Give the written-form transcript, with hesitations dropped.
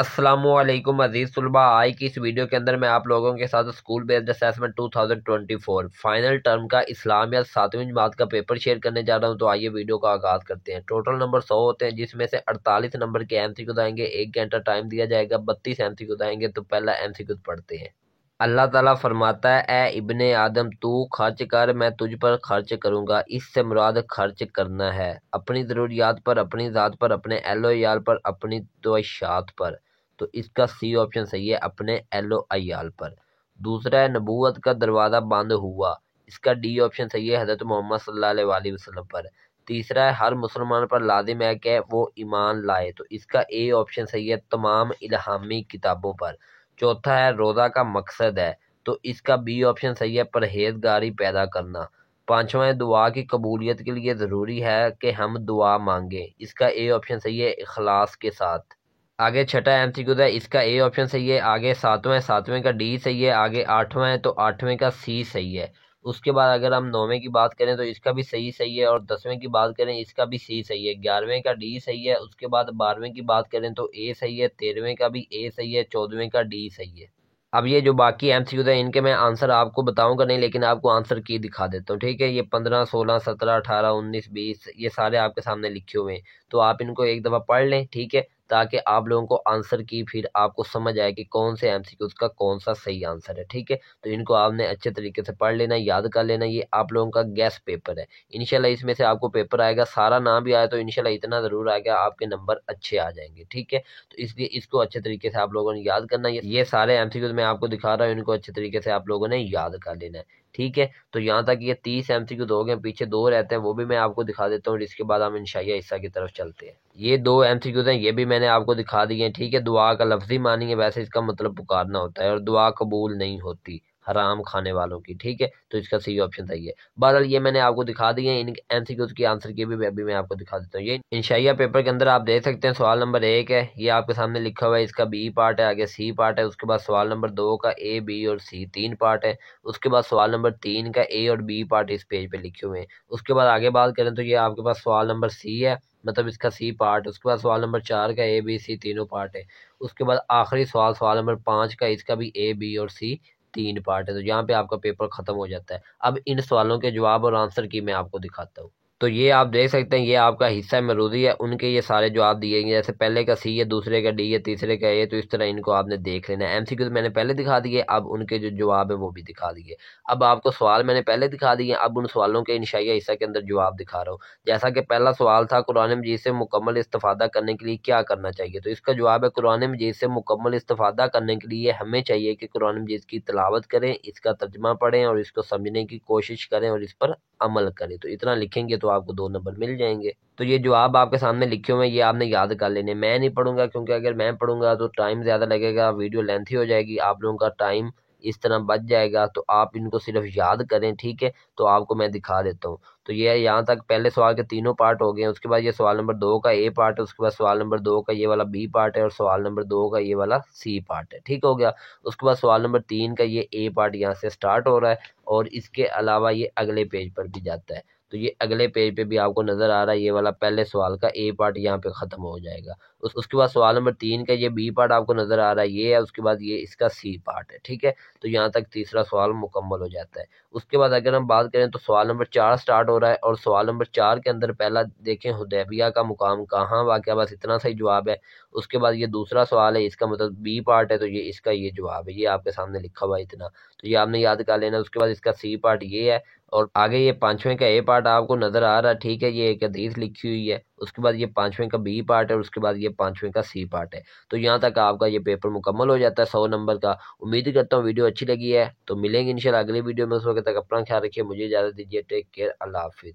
अस्सलामुअलैकुम अजीज़ तुलबा। आज की इस वीडियो के अंदर मैं आप लोगों के साथ school based assessment 2024 final term का इस्लामियात 7वीं जमात का पेपर शेयर करने जा रहा हूं। तो आइए वीडियो का आगाज़ करते हैं। टोटल नंबर 100 होते हैं, जिसमें से 48 नंबर के एमसीक्यू आएंगे। 1 घंटा टाइम दिया जाएगा। 32 एमसीक्यू आएंगे। तो पहला एमसीक्यू पढ़ते हैं। अल्लाह ताला फरमाता है, ए इब्ने आदम तू खर्च कर, मैं तुझ पर खर्च करूंगा। इससे मुराद खर्च करना है अपनी ज़रूरियात पर, अपनी ज़ात पर, अपने एलो याल पर, अपनी तोशात पर। तो इसका सी ऑप्शन सही है, अपने एलो अयाल पर। दूसरा है नबूवत का दरवाज़ा बंद हुआ। इसका डी ऑप्शन सही है, हज़रत मोहम्मद सल्लल्लाहु अलैहि वसल्लम पर। तीसरा है हर मुसलमान पर लाजिम है कि वो ईमान लाए। तो इसका ए ऑप्शन सही है, तमाम इल्हामी किताबों पर। चौथा है रोज़ा का मकसद है। तो इसका बी ऑप्शन सही है, परहेजगारी पैदा करना। पांचवा है दुआ की कबूलियत के लिए ज़रूरी है कि हम दुआ मांगे। इसका ए ऑप्शन सही है, इखलास के साथ। आगे छठा एमसीक्यू है, इसका ए ऑप्शन सही है। आगे सातवां है, सातवें का डी सही है। आगे आठवां है, तो आठवें का सी सही है। उसके बाद अगर हम नौवें की बात करें तो इसका भी सही है, और 10वें की बात करें इसका भी सी सही है। 11वें का डी सही है। उसके बाद 12वें की बात करें तो ए सही है। 13वें का भी ए सही है। 14वें का डी सही है। अब ये जो बाकी एमसीक्यू है इनके मैं आंसर आपको बताऊंगा नहीं, लेकिन आपको आंसर की दिखा देता हूँ, ठीक है। ये 15, 16, 17, 18, 19, 20 ये सारे आपके सामने लिखे हुए हैं। तो आप इनको एक दफ़ा पढ़ लें, ठीक है, ताकि आप लोगों को आंसर की फिर आपको समझ आए कि कौन से एमसीक्यूज का कौन सा सही आंसर है, ठीक है। तो इनको आपने अच्छे तरीके से पढ़ लेना, याद कर लेना। ये आप लोगों का गैस पेपर है। इंशाल्लाह इसमें से आपको पेपर आएगा, सारा ना भी आए तो इंशाल्लाह इतना ज़रूर आएगा, आपके नंबर अच्छे आ जाएंगे, ठीक है। तो इसलिए इसको अच्छे तरीके से आप लोगों ने याद करना। ये सारे एमसीक्यूज मैं आपको दिखा रहा हूँ, इनको अच्छे तरीके से आप लोगों ने याद कर लेना है, ठीक है। तो यहाँ तक ये 30 एमसीक्यू हो गए, पीछे 2 रहते हैं, वो भी मैं आपको दिखा देता हूँ। इसके बाद हम इंशाअल्लाह हिस्सा की तरफ चलते हैं। ये 2 एमसीक्यूज हैं, ये भी मैंने आपको दिखा दिए हैं, ठीक है। दुआ का लफ्जी मानी है, वैसे इसका मतलब पुकारना होता है, और दुआ कबूल नहीं होती हराम खाने वालों की, ठीक है। तो इसका सही ऑप्शन सही है। बहरहाल ये मैंने आपको दिखा दिए हैं। इन एमसीक्यूज की आंसर की भी अभी मैं आपको दिखा देता हूँ। ये इंशाअल्लाह पेपर के अंदर आप देख सकते हैं। सवाल नंबर 1 है, ये आपके सामने लिखा हुआ है, इसका बी पार्ट है, आगे सी पार्ट है। उसके बाद सवाल नंबर 2 का ए, बी और सी 3 पार्ट है। उसके बाद सवाल नंबर 3 का ए और बी पार्ट इस पेज पे लिखे हुए हैं। उसके बाद आगे बात करें तो ये आपके पास सवाल नंबर सी है, मतलब इसका सी पार्ट। उसके बाद सवाल नंबर 4 का ए, बी, सी तीनों पार्ट है। उसके बाद आखिरी सवाल सवाल नंबर 5 का, इसका भी ए, बी और सी 3 पार्ट है। तो यहाँ पे आपका पेपर खत्म हो जाता है। अब इन सवालों के जवाब और आंसर की मैं आपको दिखाता हूँ। तो ये आप देख सकते हैं, ये आपका हिस्सा मरूदी है, उनके ये सारे जवाब दिए गए। जैसे पहले का सी है, दूसरे का डी है, तीसरे का ए। तो इस तरह इनको आपने देख लेना है। एमसीक्यू मैंने पहले दिखा दिए, अब उनके जो जवाब है वो भी दिखा दिए। अब आपको सवाल मैंने पहले दिखा दिए, अब उन सवालों के इंशाअल्लाह हिस्सा के अंदर जवाब दिखा रहा हूँ। जैसा कि पहला सवाल था, कुरान मजीद से मुकम्मल इस्तेफादा करने के लिए क्या करना चाहिए। तो इसका जवाब है, कुरान मजीद से मुकम्मल इस्तेफादा करने के लिए हमें चाहिए कि कुरान मजीद की तिलावत करें, इसका तर्जमा पढ़ें और इसको समझने की कोशिश करें और इस पर अमल करें। तो इतना लिखेंगे तो आपको 2 नंबर मिल जाएंगे। तो ये जवाब आपके सामने लिखे हुए हैं, ये आपने याद कर लेने। मैं नहीं पढ़ूंगा, क्योंकि अगर मैं पढ़ूंगा तो टाइम ज़्यादा लगेगा, वीडियो लेंथी हो जाएगी, आप लोगों का टाइम इस तरह बच जाएगा। तो आप इनको सिर्फ याद करें, ठीक है। तो आपको मैं दिखा देता हूँ। तो ये यहाँ तक पहले सवाल के तीनों पार्ट हो गए हैं। उसके बाद ये सवाल नंबर 2 का ए पार्ट है। उसके बाद सवाल नंबर 2 का ये वाला बी पार्ट है, और सवाल नंबर 2 का ये वाला सी पार्ट है, ठीक हो गया। उसके बाद सवाल नंबर 3 का ये ए पार्ट यहाँ से स्टार्ट हो रहा है, और इसके अलावा ये अगले पेज पर भी जाता है। तो ये अगले पेज पे भी आपको नजर आ रहा है, ये वाला पहले सवाल का ए पार्ट यहाँ पे खत्म हो जाएगा। उसके बाद सवाल नंबर 3 का ये बी पार्ट आपको नजर आ रहा है, ये है। उसके बाद ये इसका सी पार्ट है, ठीक है। तो यहाँ तक तीसरा सवाल मुकम्मल हो जाता है। उसके बाद अगर हम बात करें तो सवाल नंबर 4 स्टार्ट हो रहा है, और सवाल नंबर 4 के अंदर पहला देखें, हुदैबिया का मुकाम कहाँ वाक़या, बस इतना सही जवाब है। उसके बाद ये दूसरा सवाल है, इसका मतलब बी पार्ट है, तो ये इसका ये जवाब है, ये आपके सामने लिखा हुआ है इतना। तो ये आपने याद कर लेना। उसके बाद इसका सी पार्ट ये है, और आगे ये 5वें का ए पार्ट आपको नजर आ रहा है, ठीक है। ये एक हदीस लिखी हुई है। उसके बाद ये 5वें का बी पार्ट है, और उसके बाद ये 5वें का सी पार्ट है। तो यहाँ तक आपका ये पेपर मुकम्मल हो जाता है 100 नंबर का। उम्मीद करता हूँ वीडियो अच्छी लगी है। तो मिलेंगे इंशाल्लाह अगली वीडियो में। उस वक्त तक अपना ख्याल रखिए, मुझे इजाज़त दीजिए। टेक केयर, अल्लाह हाफिज़।